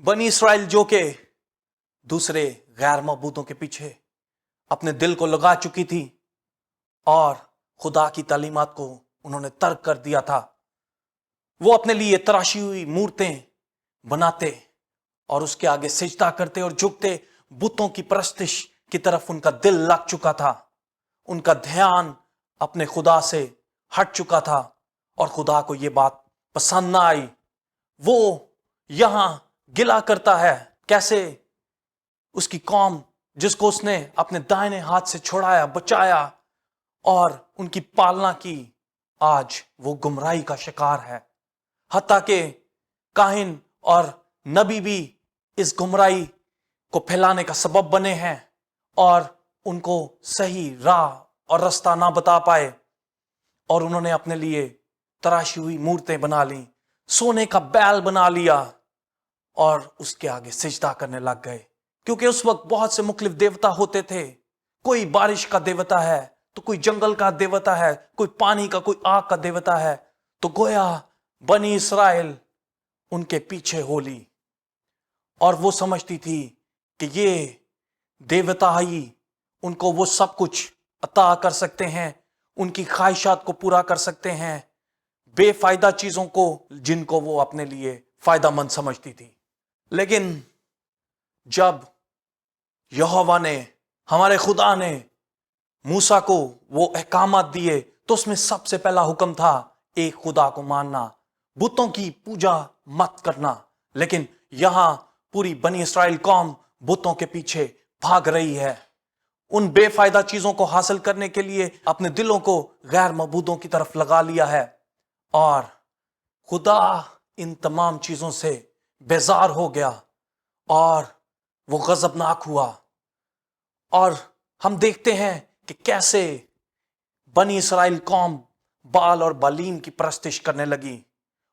بنی اسرائیل جو کہ دوسرے غیر معبودوں کے پیچھے اپنے دل کو لگا چکی تھی اور خدا کی تعلیمات کو انہوں نے ترک کر دیا تھا، وہ اپنے لیے تراشی ہوئی مورتیں بناتے اور اس کے آگے سجدہ کرتے اور جھکتے، بتوں کی پرستش کی طرف ان کا دل لگ چکا تھا، ان کا دھیان اپنے خدا سے ہٹ چکا تھا اور خدا کو یہ بات پسند نہ آئی۔ وہ یہاں گلا کرتا ہے کیسے اس کی قوم جس کو اس نے اپنے دائنے ہاتھ سے چھڑایا، بچایا اور ان کی پالنا کی، آج وہ گمراہی کا شکار ہے۔ حتیٰ کہ کاہن اور نبی بھی اس گمراہی کو پھیلانے کا سبب بنے ہیں اور ان کو صحیح راہ اور رستہ نہ بتا پائے، اور انہوں نے اپنے لیے تراشی ہوئی مورتیں بنا لیں، سونے کا بیل بنا لیا اور اس کے آگے سجدہ کرنے لگ گئے، کیونکہ اس وقت بہت سے مختلف دیوتا ہوتے تھے۔ کوئی بارش کا دیوتا ہے تو کوئی جنگل کا دیوتا ہے، کوئی پانی کا، کوئی آگ کا دیوتا ہے، تو گویا بنی اسرائیل ان کے پیچھے ہو لی اور وہ سمجھتی تھی کہ یہ دیوتا ہی ان کو وہ سب کچھ عطا کر سکتے ہیں، ان کی خواہشات کو پورا کر سکتے ہیں، بے فائدہ چیزوں کو جن کو وہ اپنے لیے فائدہ مند سمجھتی تھی۔ لیکن جب یہوہ نے، ہمارے خدا نے موسیٰ کو وہ احکامات دیے تو اس میں سب سے پہلا حکم تھا ایک خدا کو ماننا، بتوں کی پوجا مت کرنا۔ لیکن یہاں پوری بنی اسرائیل قوم بتوں کے پیچھے بھاگ رہی ہے، ان بے فائدہ چیزوں کو حاصل کرنے کے لیے اپنے دلوں کو غیر معبودوں کی طرف لگا لیا ہے، اور خدا ان تمام چیزوں سے بیزار ہو گیا اور وہ غضبناک ہوا۔ اور ہم دیکھتے ہیں کہ کیسے بنی اسرائیل قوم بال اور بالیم کی پرستش کرنے لگی،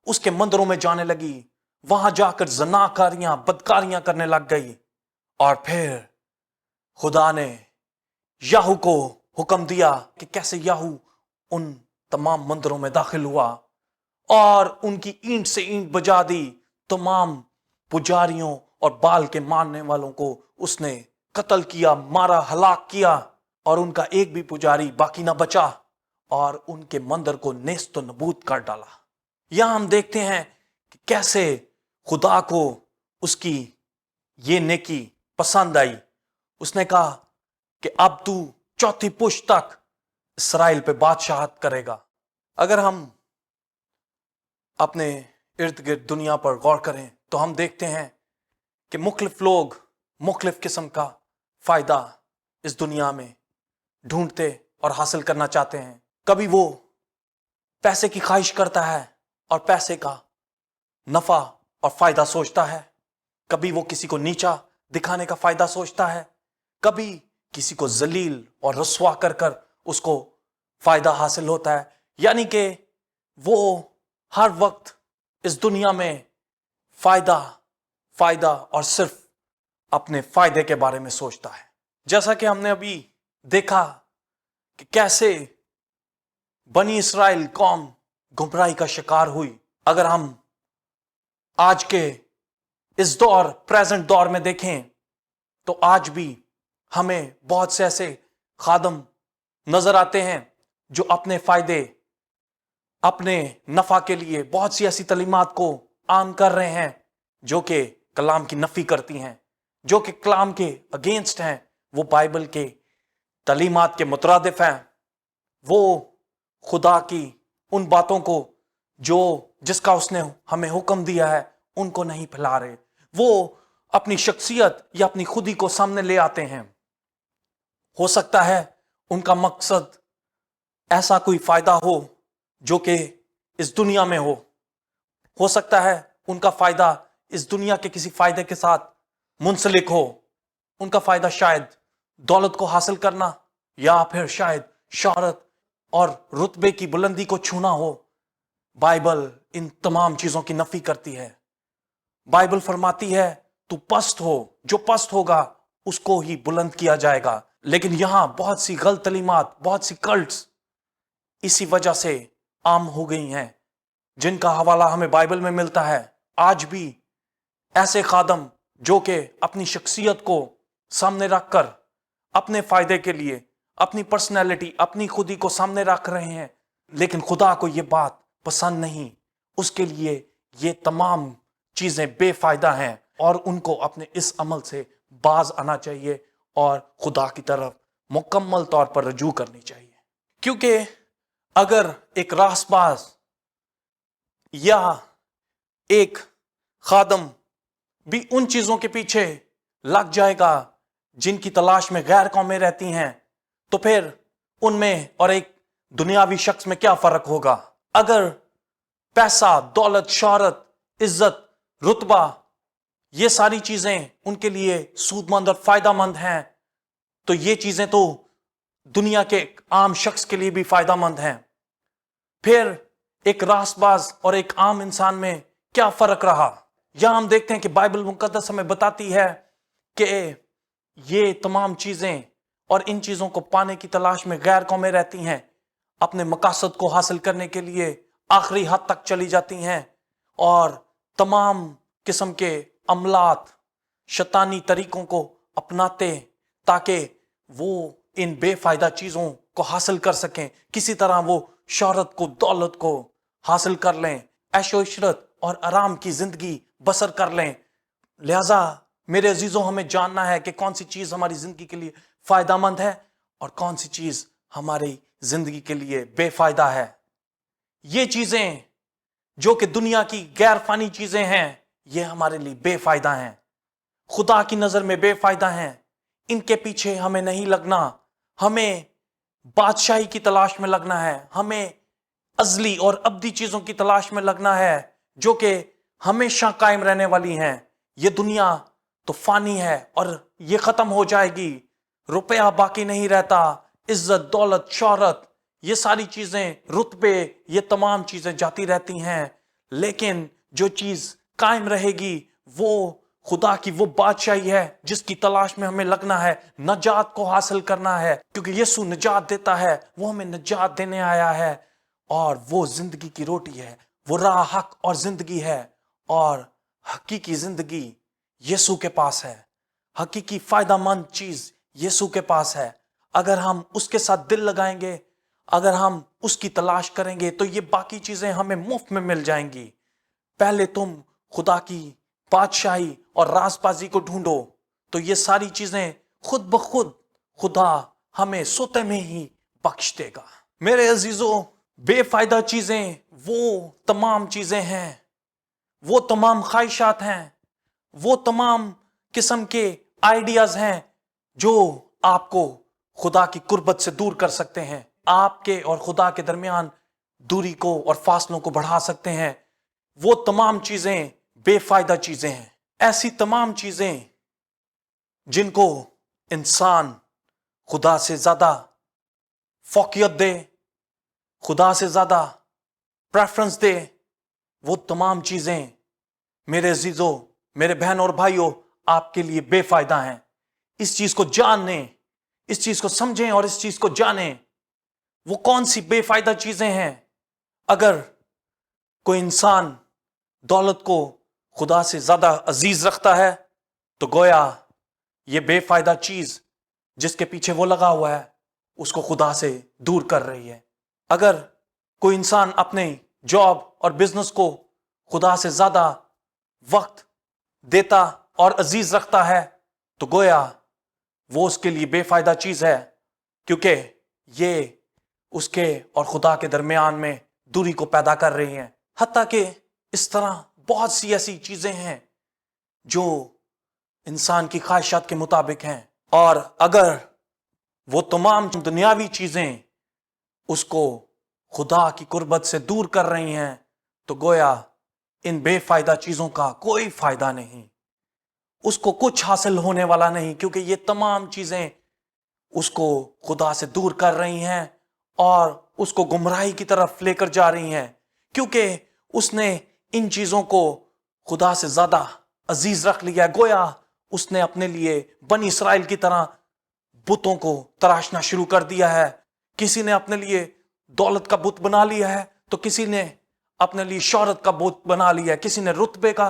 اس کے مندروں میں جانے لگی، وہاں جا کر زناکاریاں، بدکاریاں کرنے لگ گئی، اور پھر خدا نے یاہو کو حکم دیا کہ کیسے یاہو ان تمام مندروں میں داخل ہوا اور ان کی اینٹ سے اینٹ بجا دی، تمام پجاریوں اور بال کے ماننے والوں کو اس نے قتل کیا، مارا، ہلاک کیا، اور ان کا ایک بھی پجاری باقی نہ بچا، اور ان کے مندر کو نیست و نبود کر ڈالا۔ یہاں ہم دیکھتے ہیں کہ کیسے خدا کو اس کی یہ نیکی پسند آئی۔ اس نے کہا کہ اب تو چوتھی پشت تک اسرائیل پہ بادشاہت کرے گا۔ اگر ہم اپنے ارد گرد دنیا پر غور کریں تو ہم دیکھتے ہیں کہ مختلف لوگ مختلف قسم کا فائدہ اس دنیا میں ڈھونڈتے اور حاصل کرنا چاہتے ہیں۔ کبھی وہ پیسے کی خواہش کرتا ہے اور پیسے کا نفع اور فائدہ سوچتا ہے، کبھی وہ کسی کو نیچا دکھانے کا فائدہ سوچتا ہے، کبھی کسی کو ذلیل اور رسوا کر کر اس کو فائدہ حاصل ہوتا ہے۔ یعنی کہ وہ ہر وقت اس دنیا میں فائدہ اور صرف اپنے فائدے کے بارے میں سوچتا ہے۔ جیسا کہ ہم نے ابھی دیکھا کہ کیسے بنی اسرائیل قوم گمراہی کا شکار ہوئی۔ اگر ہم آج کے اس پریزنٹ دور میں دیکھیں تو آج بھی ہمیں بہت سے ایسے خادم نظر آتے ہیں جو اپنے فائدے، اپنے نفع کے لیے بہت سی ایسی تعلیمات کو عام کر رہے ہیں جو کہ کلام کی نفی کرتی ہیں، جو کہ کلام کے اگینسٹ ہیں، وہ بائبل کے تعلیمات کے مترادف ہیں۔ وہ خدا کی ان باتوں کو جس کا اس نے ہمیں حکم دیا ہے ان کو نہیں پھیلا رہے، وہ اپنی شخصیت یا اپنی خودی کو سامنے لے آتے ہیں۔ ہو سکتا ہے ان کا مقصد ایسا کوئی فائدہ ہو جو کہ اس دنیا میں ہو سکتا ہے ان کا فائدہ اس دنیا کے کسی فائدے کے ساتھ منسلک ہو، ان کا فائدہ شاید دولت کو حاصل کرنا یا پھر شاید شہرت اور رتبے کی بلندی کو چھونا ہو۔ بائبل ان تمام چیزوں کی نفی کرتی ہے۔ بائبل فرماتی ہے تو پست ہو، جو پست ہوگا اس کو ہی بلند کیا جائے گا۔ لیکن یہاں بہت سی غلط تعلیمات، بہت سی کلٹس اسی وجہ سے عام ہو گئی ہیں، جن کا حوالہ ہمیں بائبل میں ملتا ہے۔ آج بھی ایسے خادم جو کہ اپنی شخصیت کو سامنے رکھ کر اپنے فائدے کے لیے اپنی پرسنالٹی اپنی خودی کو سامنے رکھ رہے ہیں، لیکن خدا کو یہ بات پسند نہیں، اس کے لیے یہ تمام چیزیں بے فائدہ ہیں اور ان کو اپنے اس عمل سے باز آنا چاہیے اور خدا کی طرف مکمل طور پر رجوع کرنی چاہیے۔ کیونکہ اگر ایک راس باز یا ایک خادم بھی ان چیزوں کے پیچھے لگ جائے گا جن کی تلاش میں غیر قومیں رہتی ہیں، تو پھر ان میں اور ایک دنیاوی شخص میں کیا فرق ہوگا؟ اگر پیسہ، دولت، شہرت، عزت، رتبہ، یہ ساری چیزیں ان کے لیے سود مند اور فائدہ مند ہیں، تو یہ چیزیں تو دنیا کے ایک عام شخص کے لیے بھی فائدہ مند ہیں۔ پھر ایک راست باز اور ایک عام انسان میں کیا فرق رہا؟ یہاں ہم دیکھتے ہیں کہ بائبل مقدس ہمیں بتاتی ہے کہ یہ تمام چیزیں اور ان چیزوں کو پانے کی تلاش میں غیر قومیں رہتی ہیں، اپنے مقاصد کو حاصل کرنے کے لیے آخری حد تک چلی جاتی ہیں اور تمام قسم کے عملات، شیطانی طریقوں کو اپناتے تاکہ وہ ان بے فائدہ چیزوں کو حاصل کر سکیں، کسی طرح وہ شہرت کو، دولت کو حاصل کر لیں، عیش و عشرت اور آرام کی زندگی بسر کر لیں۔ لہذا میرے عزیزوں، ہمیں جاننا ہے کہ کون سی چیز ہماری زندگی کے لیے فائدہ مند ہے اور کون سی چیز ہماری زندگی کے لیے بے فائدہ ہے۔ یہ چیزیں جو کہ دنیا کی غیر فانی چیزیں ہیں، یہ ہمارے لیے بے فائدہ ہیں، خدا کی نظر میں بے فائدہ ہیں۔ ان کے پیچھے ہمیں نہیں لگنا، ہمیں بادشاہی کی تلاش میں لگنا ہے، ہمیں ازلی اور ابدی چیزوں کی تلاش میں لگنا ہے جو کہ ہمیشہ قائم رہنے والی ہیں۔ یہ دنیا تو فانی ہے اور یہ ختم ہو جائے گی، روپیہ باقی نہیں رہتا، عزت، دولت، شہرت، یہ ساری چیزیں، رتبے، یہ تمام چیزیں جاتی رہتی ہیں، لیکن جو چیز قائم رہے گی وہ خدا کی وہ بادشاہی ہے جس کی تلاش میں ہمیں لگنا ہے، نجات کو حاصل کرنا ہے، کیونکہ یسوع نجات دیتا ہے، وہ ہمیں نجات دینے آیا ہے اور وہ زندگی کی روٹی ہے، وہ راہ، حق اور زندگی ہے، اور حقیقی زندگی یسوع کے پاس ہے، حقیقی فائدہ مند چیز یسوع کے پاس ہے۔ اگر ہم اس کے ساتھ دل لگائیں گے، اگر ہم اس کی تلاش کریں گے تو یہ باقی چیزیں ہمیں مفت میں مل جائیں گی۔ پہلے تم خدا کی بادشاہی اور راست بازی کو ڈھونڈو تو یہ ساری چیزیں خود بخود خدا ہمیں سوتے میں ہی بخش دے گا۔ میرے عزیزوں، بے فائدہ چیزیں وہ تمام چیزیں ہیں، وہ تمام خواہشات ہیں، وہ تمام قسم کے آئیڈیاز ہیں جو آپ کو خدا کی قربت سے دور کر سکتے ہیں، آپ کے اور خدا کے درمیان دوری کو اور فاصلوں کو بڑھا سکتے ہیں۔ وہ تمام چیزیں بے فائدہ چیزیں ہیں، ایسی تمام چیزیں جن کو انسان خدا سے زیادہ فوقیت دے، خدا سے زیادہ پریفرنس دے، وہ تمام چیزیں میرے عزیزوں، میرے بہن اور بھائیوں، آپ کے لیے بے فائدہ ہیں۔ اس چیز کو جانیں، اس چیز کو سمجھیں اور اس چیز کو جانیں۔ وہ کون سی بے فائدہ چیزیں ہیں؟ اگر کوئی انسان دولت کو خدا سے زیادہ عزیز رکھتا ہے تو گویا یہ بے فائدہ چیز جس کے پیچھے وہ لگا ہوا ہے اس کو خدا سے دور کر رہی ہے۔ اگر کوئی انسان اپنے جاب اور بزنس کو خدا سے زیادہ وقت دیتا اور عزیز رکھتا ہے تو گویا وہ اس کے لیے بے فائدہ چیز ہے، کیونکہ یہ اس کے اور خدا کے درمیان میں دوری کو پیدا کر رہی ہیں۔ حتیٰ کہ اس طرح بہت سی ایسی چیزیں ہیں جو انسان کی خواہشات کے مطابق ہیں، اور اگر وہ تمام دنیاوی چیزیں اس کو خدا کی قربت سے دور کر رہی ہیں تو گویا ان بے فائدہ چیزوں کا کوئی فائدہ نہیں، اس کو کچھ حاصل ہونے والا نہیں، کیونکہ یہ تمام چیزیں اس کو خدا سے دور کر رہی ہیں اور اس کو گمراہی کی طرف لے کر جا رہی ہیں، کیونکہ اس نے ان چیزوں کو خدا سے زیادہ عزیز رکھ لیا ہے۔ گویا اس نے اپنے لیے بنی اسرائیل کی طرح بتوں کو تراشنا شروع کر دیا ہے۔ کسی نے اپنے لیے دولت کا بت بنا لیا ہے تو کسی نے اپنے لیے شہرت کا بت بنا لیا ہے، کسی نے رتبے کا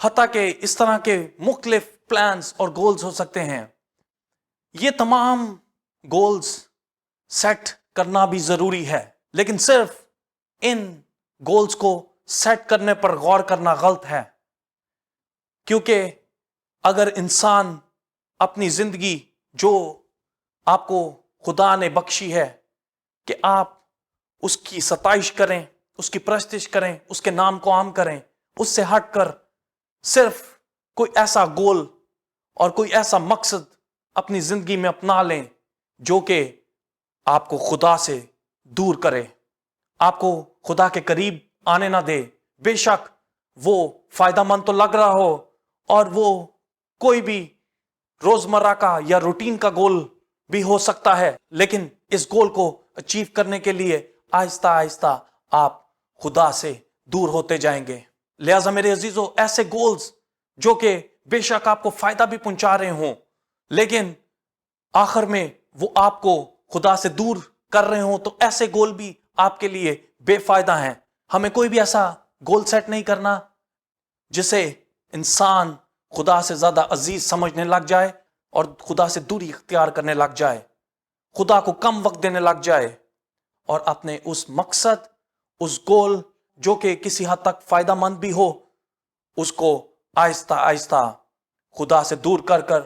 حتیٰ کہ اس طرح کے مختلف پلانز اور گولز ہو سکتے ہیں. یہ تمام گولز سیٹ کرنا بھی ضروری ہے، لیکن صرف ان گولز کو سیٹ کرنے پر غور کرنا غلط ہے، کیونکہ اگر انسان اپنی زندگی جو آپ کو خدا نے بخشی ہے کہ آپ اس کی ستائش کریں، اس کی پرستش کریں، اس کے نام کو عام کریں، اس سے ہٹ کر صرف کوئی ایسا گول اور کوئی ایسا مقصد اپنی زندگی میں اپنا لیں جو کہ آپ کو خدا سے دور کرے، آپ کو خدا کے قریب آنے نہ دے. بے شک وہ فائدہ مند تو لگ رہا ہو اور وہ کوئی بھی روزمرہ کا یا روٹین کا گول بھی ہو سکتا ہے، لیکن اس گول کو اچیو کرنے کے لیے آہستہ آہستہ آپ خدا سے دور ہوتے جائیں گے. لہٰذا میرے عزیزو، ایسے گولز جو کہ بے شک آپ کو فائدہ بھی پہنچا رہے ہوں لیکن آخر میں وہ آپ کو خدا سے دور کر رہے ہوں، تو ایسے گول بھی آپ کے لیے بے فائدہ ہیں. ہمیں کوئی بھی ایسا گول سیٹ نہیں کرنا جسے انسان خدا سے زیادہ عزیز سمجھنے لگ جائے اور خدا سے دوری اختیار کرنے لگ جائے، خدا کو کم وقت دینے لگ جائے اور اپنے اس مقصد، اس گول جو کہ کسی حد تک فائدہ مند بھی ہو، اس کو آہستہ آہستہ خدا سے دور کر کر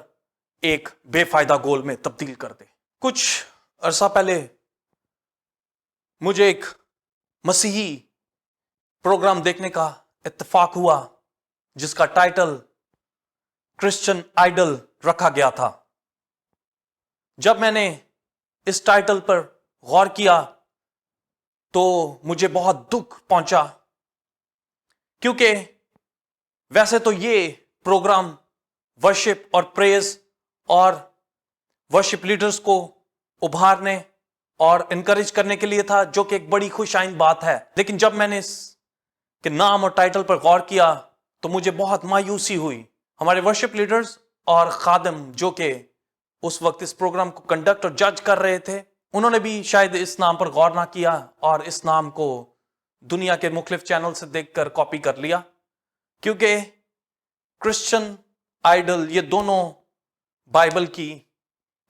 ایک بے فائدہ گول میں تبدیل کر دے. کچھ عرصہ پہلے مجھے ایک مسیحی پروگرام دیکھنے کا اتفاق ہوا جس کا ٹائٹل کرسچن آئیڈل رکھا گیا تھا. جب میں نے اس ٹائٹل پر غور کیا تو مجھے بہت دکھ پہنچا، کیونکہ ویسے تو یہ پروگرام ورشپ اور پریز اور ورشپ لیڈرز کو ابھارنے اور انکریج کرنے کے لیے تھا، جو کہ ایک بڑی خوش آئند بات ہے. لیکن جب میں نے اس کے نام اور ٹائٹل پر غور کیا تو مجھے بہت مایوسی ہوئی. ہمارے ورشپ لیڈرز اور خادم جو کہ اس وقت اس پروگرام کو کنڈکٹ اور جج کر رہے تھے، انہوں نے بھی شاید اس نام پر غور نہ کیا اور اس نام کو دنیا کے مختلف چینل سے دیکھ کر کاپی کر لیا، کیونکہ کرسچن آئیڈل یہ دونوں بائبل کی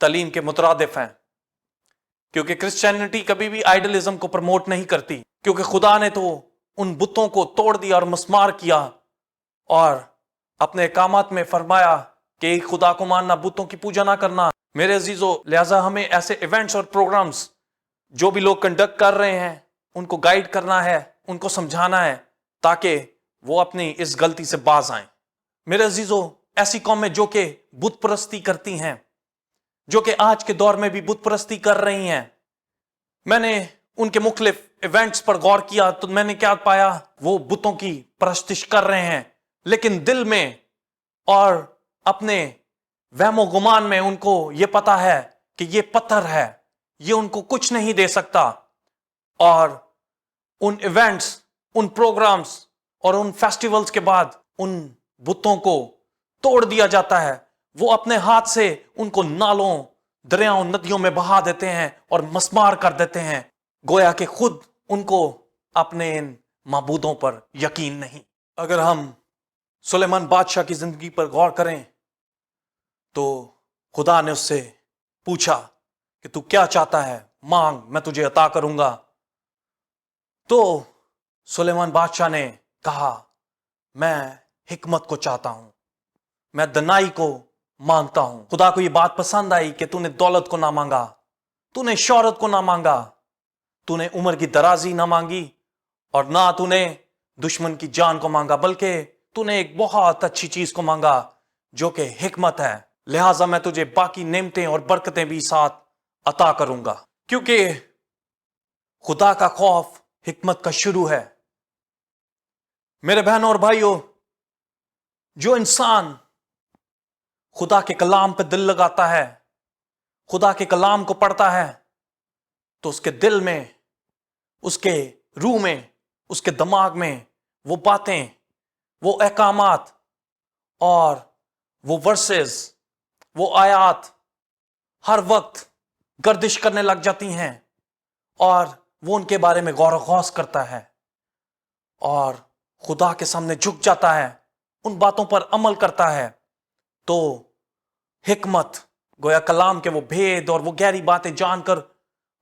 تعلیم کے مترادف ہیں. کیونکہ کرسچینٹی کبھی بھی آئیڈلزم کو پروموٹ نہیں کرتی، کیونکہ خدا نے تو ان بتوں کو توڑ دیا اور مسمار کیا اور اپنے احکامات میں فرمایا کہ ایک خدا کو ماننا، بتوں کی پوجا نہ کرنا. میرے عزیزو، لہٰذا ہمیں ایسے ایونٹس اور پروگرامز جو بھی لوگ کنڈکٹ کر رہے ہیں ان کو گائیڈ کرنا ہے، ان کو سمجھانا ہے تاکہ وہ اپنی اس غلطی سے باز آئیں. میرے عزیزو، ایسی قومیں جو کہ بت پرستی کرتی ہیں، جو کہ آج کے دور میں بھی بت پرستی کر رہی ہیں، میں نے ان کے مختلف ایونٹس پر غور کیا تو میں نے کیا پایا؟ وہ بتوں کی پرستش کر رہے ہیں، لیکن دل میں اور اپنے وہم و گمان میں ان کو یہ پتا ہے کہ یہ پتھر ہے، یہ ان کو کچھ نہیں دے سکتا. اور ان ایونٹس، ان پروگرامز اور ان فیسٹیولز کے بعد ان بتوں کو توڑ دیا جاتا ہے. وہ اپنے ہاتھ سے ان کو نالوں، دریاؤں، ندیوں میں بہا دیتے ہیں اور مسمار کر دیتے ہیں، گویا کہ خود ان کو اپنے ان معبودوں پر یقین نہیں. اگر ہم سلیمان بادشاہ کی زندگی پر غور کریں تو خدا نے اس سے پوچھا کہ تو کیا چاہتا ہے، مانگ، میں تجھے عطا کروں گا. تو سلیمان بادشاہ نے کہا، میں حکمت کو چاہتا ہوں، میں دنائی کو مانگتا ہوں. خدا کو یہ بات پسند آئی کہ تو نے دولت کو نہ مانگا، تو نے شہرت کو نہ مانگا، تو نے عمر کی درازی نہ مانگی اور نہ تو نے دشمن کی جان کو مانگا، بلکہ تو نے ایک بہت اچھی چیز کو مانگا جو کہ حکمت ہے. لہٰذا میں تجھے باقی نعمتیں اور برکتیں بھی ساتھ عطا کروں گا. کیونکہ خدا کا خوف حکمت کا شروع ہے. میرے بہنوں اور بھائیوں، جو انسان خدا کے کلام پہ دل لگاتا ہے، خدا کے کلام کو پڑھتا ہے، تو اس کے دل میں، اس کے روح میں، اس کے دماغ میں وہ باتیں، وہ احکامات اور وہ ورسز، وہ آیات ہر وقت گردش کرنے لگ جاتی ہیں اور وہ ان کے بارے میں غور و خوض کرتا ہے اور خدا کے سامنے جھک جاتا ہے ان باتوں پر عمل کرتا ہے تو حکمت گویا کلام کے وہ بھید اور وہ گہری باتیں جان کر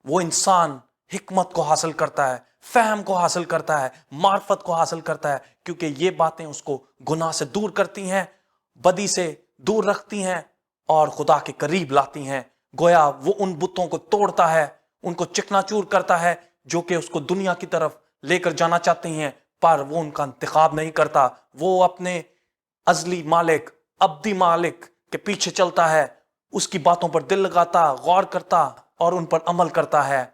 وہ انسان حکمت کو حاصل کرتا ہے، فہم کو حاصل کرتا ہے، معرفت کو حاصل کرتا ہے، کیونکہ یہ باتیں اس کو گناہ سے دور کرتی ہیں، بدی سے دور رکھتی ہیں اور خدا کے قریب لاتی ہیں۔ گویا وہ ان بتوں کو توڑتا ہے، ان کو چکنا چور کرتا ہے جو کہ اس کو دنیا کی طرف لے کر جانا چاہتے ہیں، پر وہ ان کا انتخاب نہیں کرتا۔ وہ اپنے ازلی مالک، ابدی مالک کے پیچھے چلتا ہے، اس کی باتوں پر دل لگاتا، غور کرتا اور ان پر عمل کرتا ہے۔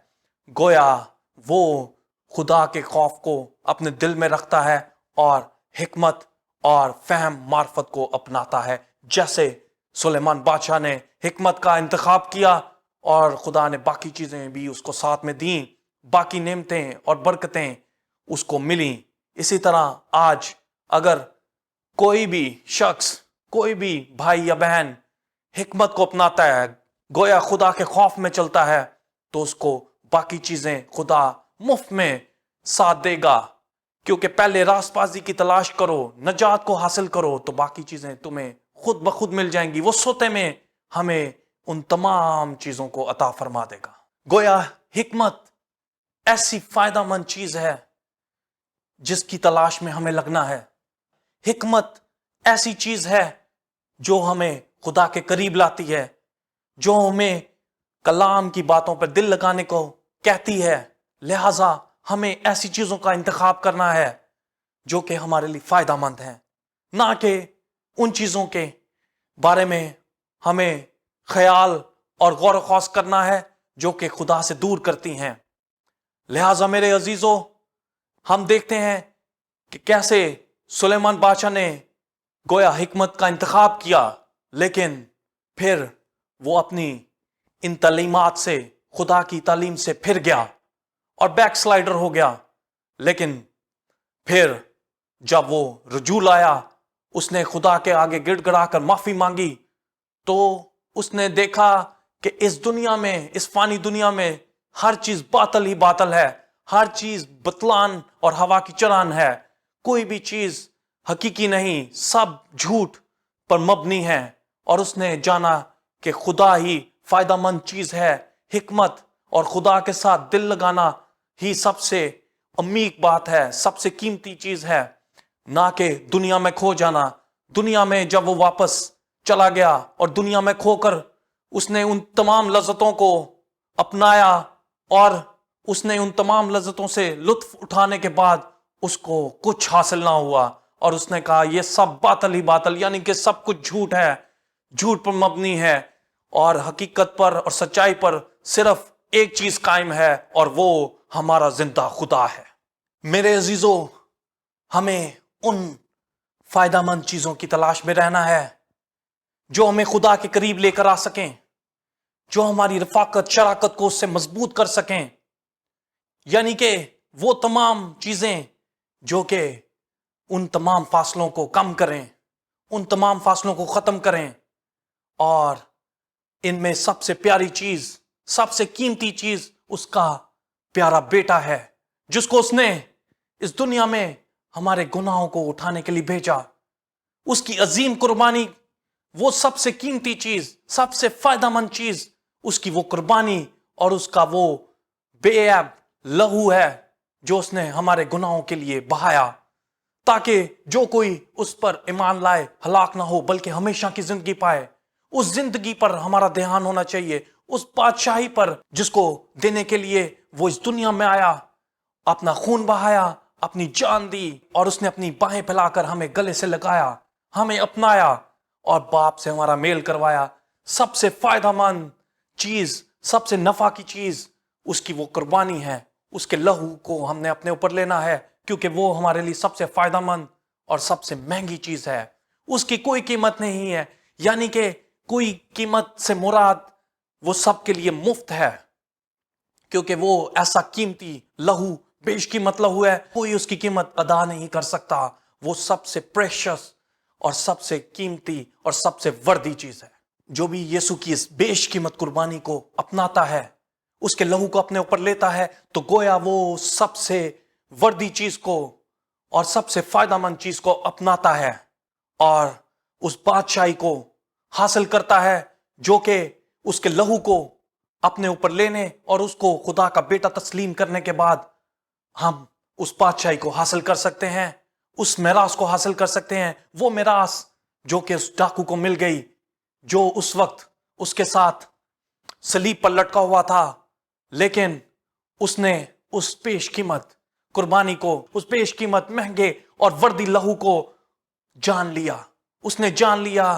گویا وہ خدا کے خوف کو اپنے دل میں رکھتا ہے اور حکمت اور فہم معرفت کو اپناتا ہے، جیسے سلیمان بادشاہ نے حکمت کا انتخاب کیا اور خدا نے باقی چیزیں بھی اس کو ساتھ میں دیں، باقی نعمتیں اور برکتیں اس کو ملیں۔ اسی طرح آج اگر کوئی بھی شخص، کوئی بھی بھائی یا بہن حکمت کو اپناتا ہے، گویا خدا کے خوف میں چلتا ہے، تو اس کو باقی چیزیں خدا مفت میں ساتھ دے گا، کیونکہ پہلے راست بازی کی تلاش کرو، نجات کو حاصل کرو تو باقی چیزیں تمہیں خود بخود مل جائیں گی۔ وہ سوتے میں ہمیں ان تمام چیزوں کو عطا فرما دے گا۔ گویا حکمت ایسی فائدہ مند چیز ہے جس کی تلاش میں ہمیں لگنا ہے۔ حکمت ایسی چیز ہے جو ہمیں خدا کے قریب لاتی ہے، جو ہمیں کلام کی باتوں پر دل لگانے کو کہتی ہے۔ لہذا ہمیں ایسی چیزوں کا انتخاب کرنا ہے جو کہ ہمارے لیے فائدہ مند ہیں، نہ کہ ان چیزوں کے بارے میں ہمیں خیال اور غور و خوض کرنا ہے جو کہ خدا سے دور کرتی ہیں۔ لہذا میرے عزیزو، ہم دیکھتے ہیں کہ کیسے سلیمان بادشاہ نے گویا حکمت کا انتخاب کیا، لیکن پھر وہ اپنی ان تعلیمات سے، خدا کی تعلیم سے پھر گیا اور بیک سلائیڈر ہو گیا۔ لیکن پھر جب وہ رجوع لایا، اس نے خدا کے آگے گڑ گڑا کر معافی مانگی، تو اس نے دیکھا کہ اس دنیا میں، اس فانی دنیا میں ہر چیز باطل ہی باطل ہے، ہر چیز بطلان اور ہوا کی چران ہے، کوئی بھی چیز حقیقی نہیں، سب جھوٹ پر مبنی ہے۔ اور اس نے جانا کہ خدا ہی فائدہ مند چیز ہے، حکمت اور خدا کے ساتھ دل لگانا ہی سب سے عمیق بات ہے، سب سے قیمتی چیز ہے، نہ کہ دنیا میں کھو جانا۔ دنیا میں جب وہ واپس چلا گیا اور دنیا میں کھو کر اس نے ان تمام لذتوں کو اپنایا اور اس نے ان تمام لذتوں سے لطف اٹھانے کے بعد اس کو کچھ حاصل نہ ہوا، اور اس نے کہا یہ سب باطل ہی باطل، یعنی کہ سب کچھ جھوٹ ہے، جھوٹ پر مبنی ہے، اور حقیقت پر اور سچائی پر صرف ایک چیز قائم ہے، اور وہ ہمارا زندہ خدا ہے۔ میرے عزیزو، ہمیں ان فائدہ مند چیزوں کی تلاش میں رہنا ہے جو ہمیں خدا کے قریب لے کر آ سکیں، جو ہماری رفاقت، شراکت کو اس سے مضبوط کر سکیں، یعنی کہ وہ تمام چیزیں جو کہ ان تمام فاصلوں کو کم کریں، ان تمام فاصلوں کو ختم کریں، اور ان میں سب سے پیاری چیز، سب سے قیمتی چیز اس کا پیارا بیٹا ہے، جس کو اس نے اس دنیا میں ہمارے گناہوں کو اٹھانے کے لیے بھیجا۔ اس کی عظیم قربانی، وہ سب سے قیمتی چیز، سب سے فائدہ مند چیز، اس کی وہ قربانی اور اس کا وہ بے عیب لہو ہے جو اس نے ہمارے گناہوں کے لیے بہایا، تاکہ جو کوئی اس پر ایمان لائے ہلاک نہ ہو بلکہ ہمیشہ کی زندگی پائے۔ اس زندگی پر ہمارا دھیان ہونا چاہیے، اس بادشاہی پر جس کو دینے کے لیے وہ اس دنیا میں آیا، اپنا خون بہایا، اپنی جان دی، اور اس نے اپنی باہیں پھیلا کر ہمیں گلے سے لگایا، ہمیں اپنایا اور باپ سے ہمارا میل کروایا۔ سب سے فائدہ مند چیز، سب سے نفع کی چیز اس کی وہ قربانی ہے، اس کے لہو کو ہم نے اپنے اوپر لینا ہے، کیونکہ وہ ہمارے لیے سب سے فائدہ مند اور سب سے مہنگی چیز ہے۔ اس کی کوئی قیمت نہیں ہے، یعنی کہ کوئی قیمت سے مراد وہ سب کے لیے مفت ہے، کیونکہ وہ ایسا قیمتی لہو، بیش قیمت لہو ہے، کوئی اس کی قیمت ادا نہیں کر سکتا۔ وہ سب سے پریشس اور سب سے قیمتی اور سب سے وردی چیز ہے۔ جو بھی یسوع کی اس بیش قیمت قربانی کو اپناتا ہے، اس کے لہو کو اپنے اوپر لیتا ہے، تو گویا وہ سب سے وردی چیز کو اور سب سے فائدہ مند چیز کو اپناتا ہے، اور اس بادشاہی کو حاصل کرتا ہے جو کہ اس کے لہو کو اپنے اوپر لینے اور اس کو خدا کا بیٹا تسلیم کرنے کے بعد ہم اس بادشاہی کو حاصل کر سکتے ہیں، اس میراث کو حاصل کر سکتے ہیں، وہ میراث جو کہ اس ڈاکو کو مل گئی، جو اس وقت اس کے ساتھ صلیب پر لٹکا ہوا تھا، لیکن اس نے اس پیش قیمت قربانی کو، اس پیش قیمت مہنگے اور وردی لہو کو جان لیا۔ اس نے جان لیا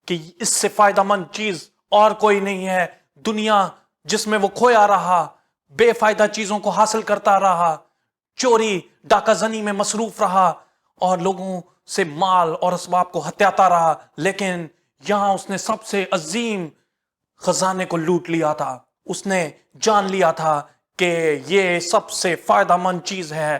کہ اس سے فائدہ مند چیز اور کوئی نہیں ہے۔ دنیا جس میں وہ کھویا رہا، بے فائدہ چیزوں کو حاصل کرتا رہا، چوری ڈاکہ زنی میں مصروف رہا اور لوگوں سے مال اور اسباب کو ہتھیاتا رہا، لیکن یہاں اس نے سب سے عظیم خزانے کو لوٹ لیا تھا۔ اس نے جان لیا تھا کہ یہ سب سے فائدہ مند چیز ہے،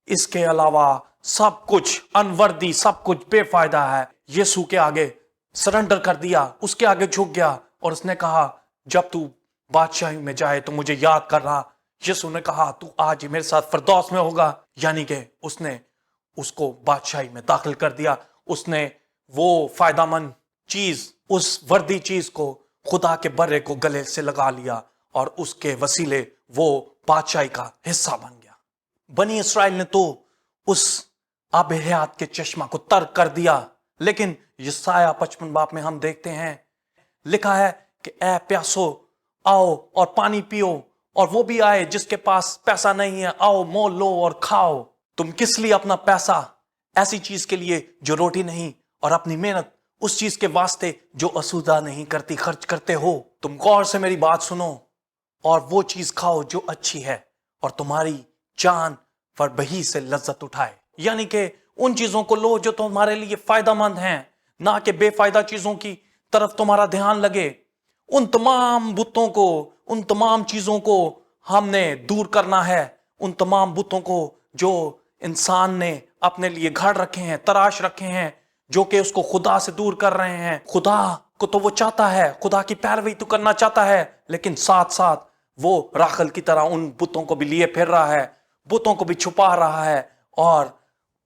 اس کے علاوہ سب کچھ انوردی، سب کچھ بے فائدہ ہے۔ یسوع کے آگے سرنڈر کر دیا، اس کے آگے جھک گیا اور اس نے کہا جب تو بادشاہی میں جائے تو مجھے یاد کر رہا۔ یسوع نے کہا تو آج ہی میرے ساتھ فردوس میں ہوگا، یعنی کہ اس نے اس کو بادشاہی میں داخل کر دیا۔ اس نے وہ فائدہ مند چیز، اس وردی چیز کو، خدا کے برے کو گلے سے لگا لیا اور اس کے وسیلے وہ بادشاہی کا حصہ بن گیا۔ بنی اسرائیل نے تو اس آب حیات کے چشمہ کو ترک کر دیا، لیکن یسایہ 55 باب میں ہم دیکھتے ہیں لکھا ہے کہ اے پیاسو آؤ اور پانی پیو، اور وہ بھی آئے جس کے پاس پیسہ نہیں ہے، آؤ مول لو اور کھاؤ۔ تم کس لیے اپنا پیسہ ایسی چیز کے لیے جو روٹی نہیں، اور اپنی محنت اس چیز کے واسطے جو اسودہ نہیں کرتی خرچ کرتے ہو؟ تم غور سے میری بات سنو اور وہ چیز کھاؤ جو اچھی ہے، اور تمہاری جان فربہی سے لذت اٹھائے۔ یعنی کہ ان چیزوں کو لو جو تمہارے لیے فائدہ مند ہیں، نہ کہ بے فائدہ چیزوں کی طرف تمہارا دھیان لگے۔ ان تمام بتوں کو، ان تمام چیزوں کو ہم نے دور کرنا ہے، ان تمام بتوں کو جو انسان نے اپنے لیے گھڑ رکھے ہیں، تراش رکھے ہیں، جو کہ اس کو خدا سے دور کر رہے ہیں۔ خدا کو تو وہ چاہتا ہے، خدا کی پیروی تو کرنا چاہتا ہے، لیکن ساتھ ساتھ وہ راخل کی طرح ان بتوں کو بھی لیے پھر رہا ہے، بتوں کو بھی چھپا رہا ہے، اور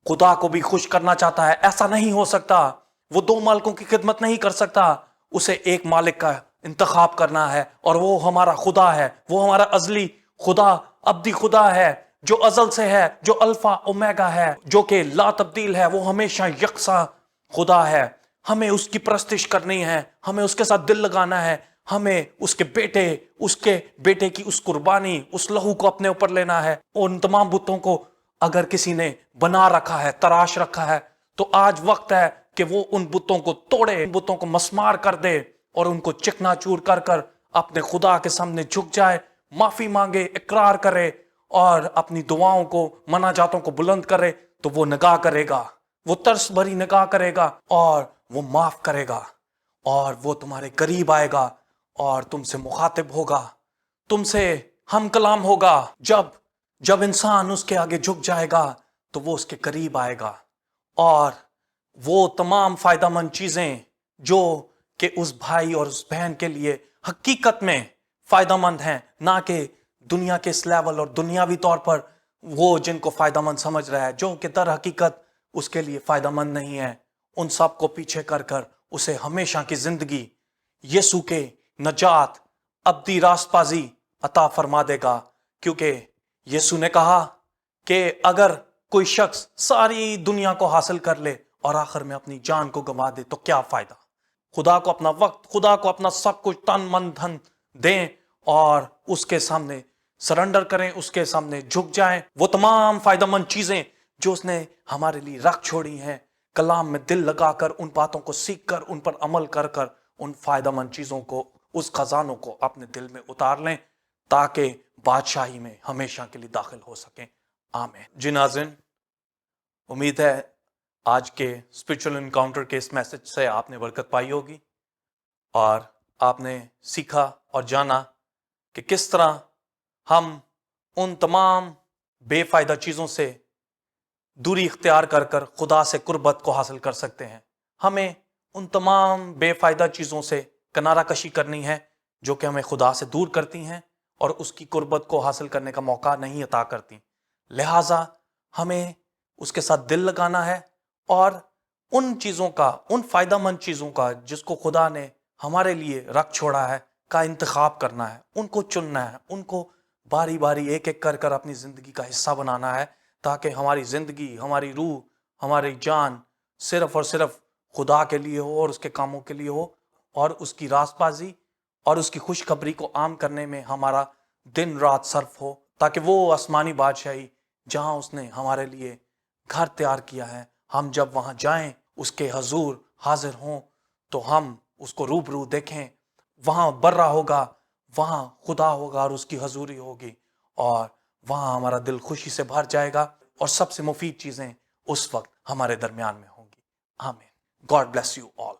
خدا کو بھی خوش کرنا چاہتا ہے۔ ایسا نہیں ہو سکتا، وہ دو مالکوں کی خدمت نہیں کر سکتا۔ اسے ایک مالک کا انتخاب کرنا ہے، اور وہ ہمارا خدا ہے، وہ ہمارا ازلی خدا، ابدی خدا ہے، جو ازل سے ہے، جو الفا اومیگا ہے، جو کہ لا تبدیل ہے، وہ ہمیشہ یکساں خدا ہے۔ ہمیں اس کی پرستش کرنی ہے، ہمیں اس کے ساتھ دل لگانا ہے، ہمیں اس کے بیٹے کی اس قربانی، اس لہو کو اپنے اوپر لینا ہے۔ ان تمام بتوں کو اگر کسی نے بنا رکھا ہے، تراش رکھا ہے، تو آج وقت ہے کہ وہ ان بتوں کو توڑے، ان بتوں کو مسمار کر دے اور ان کو چکنا چور کر کر اپنے خدا کے سامنے جھک جائے، معافی مانگے، اقرار کرے اور اپنی دعاؤں کو، مناجاتوں کو بلند کرے، تو وہ نگاہ کرے گا، وہ ترس بھری نگاہ کرے گا اور وہ معاف کرے گا، اور وہ تمہارے قریب آئے گا اور تم سے مخاطب ہوگا، تم سے ہم کلام ہوگا۔ جب انسان اس کے آگے جھک جائے گا تو وہ اس کے قریب آئے گا، اور وہ تمام فائدہ مند چیزیں جو کہ اس بھائی اور اس بہن کے لیے حقیقت میں فائدہ مند ہیں، نہ کہ دنیا کے اس لیول اور دنیاوی طور پر وہ جن کو فائدہ مند سمجھ رہا ہے، جو کہ در حقیقت اس کے لیے فائدہ مند نہیں ہے، ان سب کو پیچھے کر کر اسے ہمیشہ کی زندگی، یسوع کے نجات، ابدی راست بازی عطا فرما دے گا۔ کیونکہ یسوع نے کہا کہ اگر کوئی شخص ساری دنیا کو حاصل کر لے اور آخر میں اپنی جان کو گنوا دے تو کیا فائدہ؟ خدا کو اپنا وقت، خدا کو اپنا سب کچھ تن من دھن دیں اور اس کے سامنے سرنڈر کریں، اس کے سامنے جھک جائیں۔ وہ تمام فائدہ مند چیزیں جو اس نے ہمارے لیے رکھ چھوڑی ہیں، کلام میں دل لگا کر، ان باتوں کو سیکھ کر، ان پر عمل کر کر، ان فائدہ مند چیزوں کو، اس خزانوں کو اپنے دل میں اتار لیں تاکہ بادشاہی میں ہمیشہ کے لیے داخل ہو سکیں۔ آمین۔ جی ناظرین، امید ہے آج کے اسپرچول انکاؤنٹر کے اس میسج سے آپ نے برکت پائی ہوگی، اور آپ نے سیکھا اور جانا کہ کس طرح ہم ان تمام بے فائدہ چیزوں سے دوری اختیار کر کر خدا سے قربت کو حاصل کر سکتے ہیں۔ ہمیں ان تمام بے فائدہ چیزوں سے کنارہ کشی کرنی ہے جو کہ ہمیں خدا سے دور کرتی ہیں اور اس کی قربت کو حاصل کرنے کا موقع نہیں عطا کرتی۔ لہٰذا ہمیں اس کے ساتھ دل لگانا ہے اور ان چیزوں کا، ان فائدہ مند چیزوں کا جس کو خدا نے ہمارے لیے رکھ چھوڑا ہے کا انتخاب کرنا ہے، ان کو چننا ہے، ان کو باری باری ایک ایک کر اپنی زندگی کا حصہ بنانا ہے، تاکہ ہماری زندگی، ہماری روح، ہماری جان صرف اور صرف خدا کے لیے ہو اور اس کے کاموں کے لیے ہو، اور اس کی راست بازی اور اس کی خوشخبری کو عام کرنے میں ہمارا دن رات صرف ہو، تاکہ وہ آسمانی بادشاہی جہاں اس نے ہمارے لیے گھر تیار کیا ہے، ہم جب وہاں جائیں، اس کے حضور حاضر ہوں، تو ہم اس کو روبرو دیکھیں، وہاں برا ہوگا، وہاں خدا ہوگا اور اس کی حضوری ہوگی، اور وہاں ہمارا دل خوشی سے بھر جائے گا، اور سب سے مفید چیزیں اس وقت ہمارے درمیان میں ہوں گی۔ آمین۔ God bless you all.